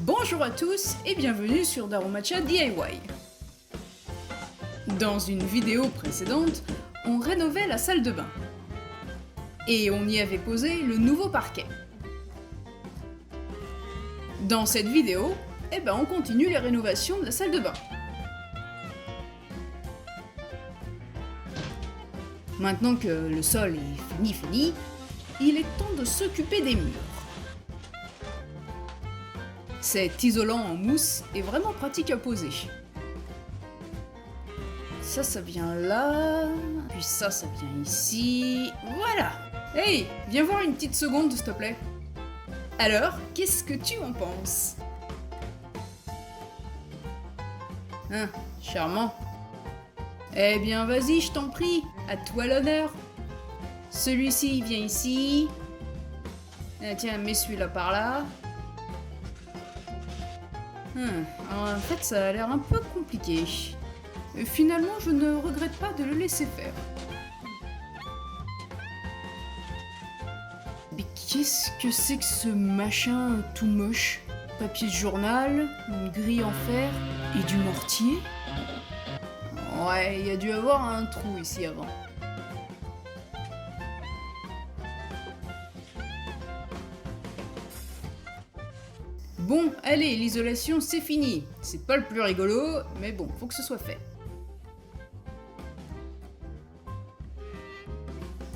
Bonjour à tous et bienvenue sur Darumacha DIY. Dans une vidéo précédente, on rénovait la salle de bain. Et on y avait posé le nouveau parquet. Dans cette vidéo, on continue les rénovations de la salle de bain. Maintenant que le sol est fini, il est temps de s'occuper des murs. Cet isolant en mousse est vraiment pratique à poser. Ça vient là, puis ça vient ici, voilà. Hey, viens voir une petite seconde s'il te plaît. Alors, qu'est-ce que tu en penses? Hein, charmant. Eh bien vas-y, je t'en prie, à toi l'honneur. Celui-ci vient ici. Ah, tiens, mets celui-là par là. Alors, en fait, ça a l'air un peu compliqué. Finalement, je ne regrette pas de le laisser faire. Mais qu'est-ce que c'est que ce machin tout moche? Papier de journal, une grille en fer et du mortier? Ouais, il y a dû avoir un trou ici avant. Bon, allez, l'isolation c'est fini. C'est pas le plus rigolo, mais bon, faut que ce soit fait.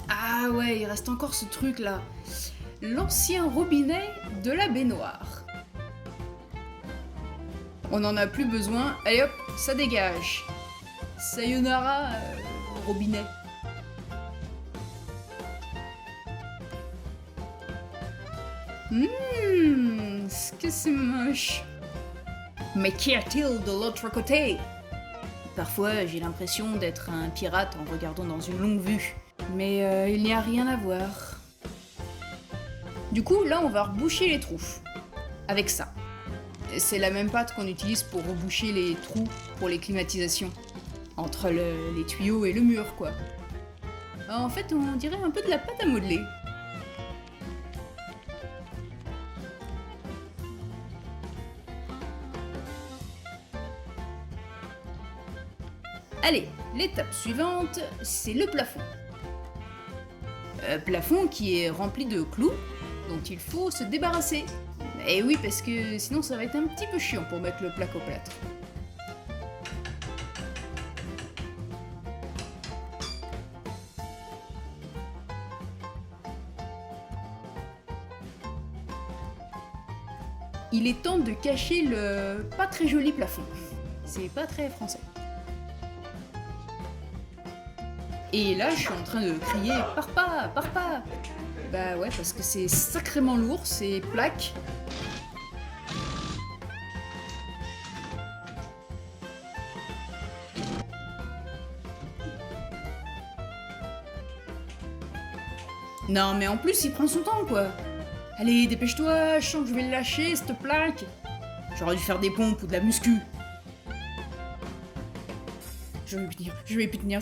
Ah ouais, il reste encore ce truc là. L'ancien robinet de la baignoire. On n'en a plus besoin, allez hop, ça dégage. Sayonara, robinet. Ce que c'est moche. Mais qu'y a-t-il de l'autre côté? Parfois, j'ai l'impression d'être un pirate en regardant dans une longue vue. Mais il n'y a rien à voir. Du coup, là, on va reboucher les trous. Avec ça. C'est la même pâte qu'on utilise pour reboucher les trous pour les climatisations. Entre les tuyaux et le mur, quoi. En fait, on dirait un peu de la pâte à modeler. Allez, l'étape suivante, c'est le plafond. Plafond qui est rempli de clous, dont il faut se débarrasser. Et oui, parce que sinon ça va être un petit peu chiant pour mettre le placo-plâtre. Il est temps de cacher le pas très joli plafond. C'est pas très français. Et là, je suis en train de crier « Pars pas, pars pas !» Bah ouais, parce que c'est sacrément lourd, ces plaques. Non mais en plus, il prend son temps, quoi. Allez, dépêche-toi, je sens que je vais le lâcher, cette plaque. J'aurais dû faire des pompes ou de la muscu. Je vais plus tenir.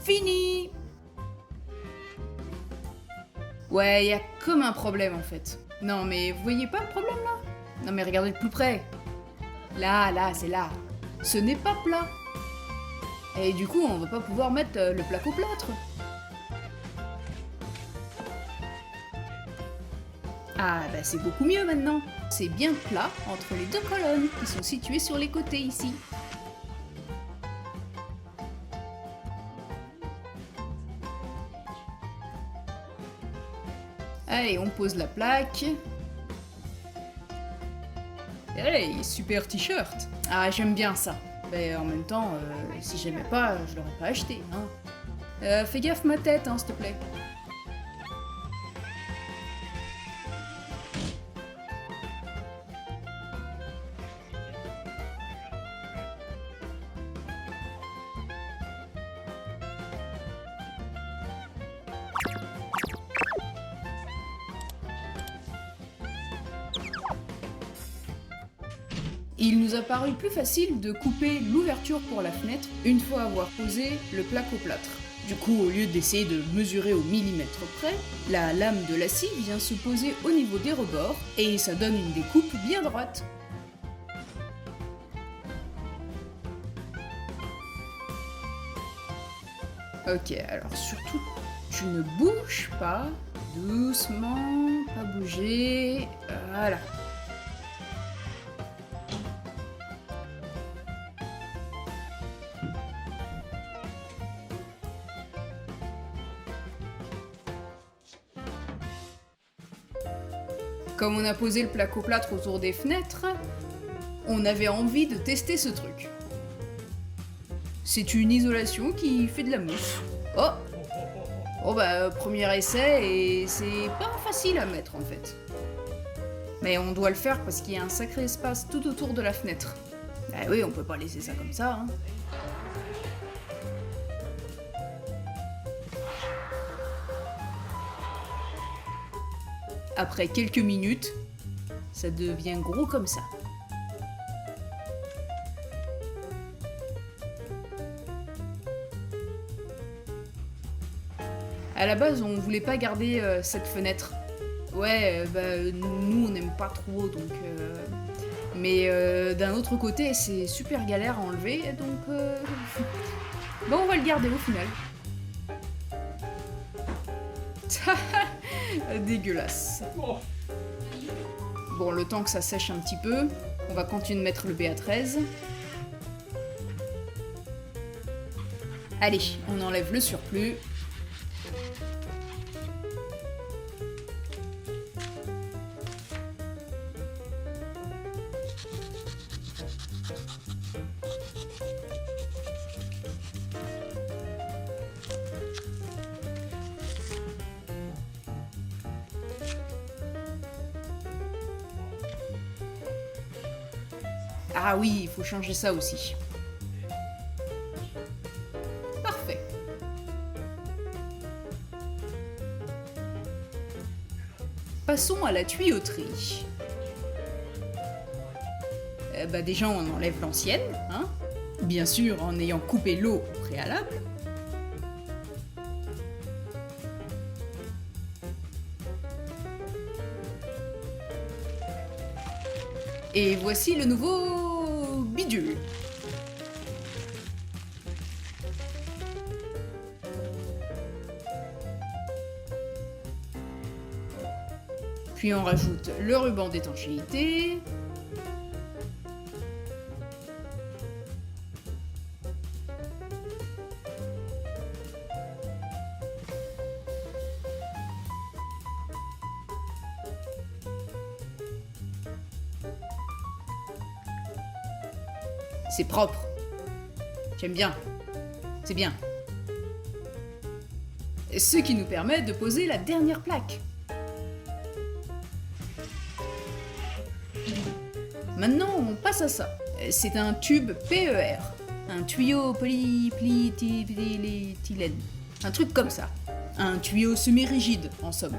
Fini. Ouais, y a comme un problème en fait. Non mais vous voyez pas le problème là? Non mais regardez de plus près. Là, c'est là. Ce n'est pas plat. Et du coup, on va pas pouvoir mettre le placo-plâtre. Ah bah c'est beaucoup mieux maintenant. C'est bien plat entre les deux colonnes qui sont situées sur les côtés ici. Allez, on pose la plaque. Hey, super t-shirt. Ah, j'aime bien ça. Mais en même temps, si j'aimais pas, je l'aurais pas acheté. Hein. Fais gaffe ma tête, hein, s'il te plaît. Il nous a paru plus facile de couper l'ouverture pour la fenêtre une fois avoir posé le placo-plâtre. Du coup, au lieu d'essayer de mesurer au millimètre près, la lame de la scie vient se poser au niveau des rebords et ça donne une découpe bien droite. Ok, alors surtout, tu ne bouges pas. Doucement, pas bouger. Voilà. Comme on a posé le placo-plâtre autour des fenêtres, on avait envie de tester ce truc. C'est une isolation qui fait de la mousse. Oh! Oh bah, premier essai, et c'est pas facile à mettre en fait. Mais on doit le faire parce qu'il y a un sacré espace tout autour de la fenêtre. Ah oui, on peut pas laisser ça comme ça, hein. Après quelques minutes, ça devient gros comme ça. À la base, on voulait pas garder cette fenêtre. Ouais, nous on n'aime pas trop, donc... Mais d'un autre côté, c'est super galère à enlever, donc... Bon, on va le garder au final. Dégueulasse. Bon, le temps que ça sèche un petit peu, on va continuer de mettre le BA13. Allez, on enlève le surplus. Ah oui, il faut changer ça aussi. Parfait. Passons à la tuyauterie. Déjà, on enlève l'ancienne, hein. Bien sûr, en ayant coupé l'eau au préalable. Et voici le nouveau bidule. Puis on rajoute le ruban d'étanchéité. C'est propre. J'aime bien. C'est bien. Ce qui nous permet de poser la dernière plaque. Maintenant, on passe à ça. C'est un tube PER. Un tuyau polyéthylène. Un truc comme ça. Un tuyau semi-rigide, en somme.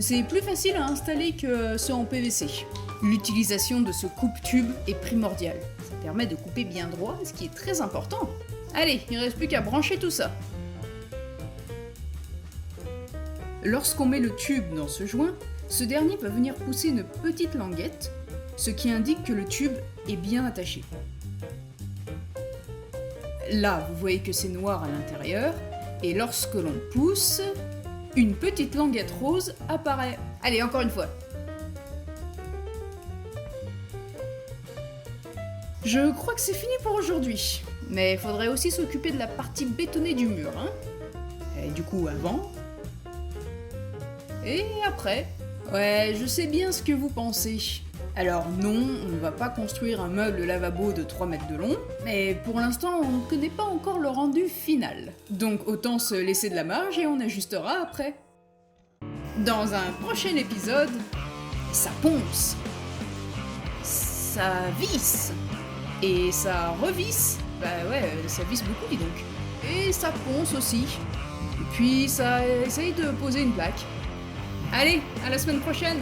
C'est plus facile à installer que ceux en PVC. L'utilisation de ce coupe-tube est primordiale. Ça permet de couper bien droit, ce qui est très important. Allez, il ne reste plus qu'à brancher tout ça. Lorsqu'on met le tube dans ce joint, ce dernier va venir pousser une petite languette, ce qui indique que le tube est bien attaché. Là, vous voyez que c'est noir à l'intérieur, et lorsque l'on pousse, une petite languette rose apparaît. Allez, encore une fois. Je crois que c'est fini pour aujourd'hui. Mais il faudrait aussi s'occuper de la partie bétonnée du mur, hein. Et du coup, avant. Et après. Ouais, je sais bien ce que vous pensez. Alors non, on ne va pas construire un meuble lavabo de 3 mètres de long, mais pour l'instant, on ne connaît pas encore le rendu final. Donc autant se laisser de la marge et on ajustera après. Dans un prochain épisode, ça ponce, ça visse, et ça revisse. Bah ouais, ça visse beaucoup, dis donc. Et ça ponce aussi. Et puis ça essaye de poser une plaque. Allez, à la semaine prochaine!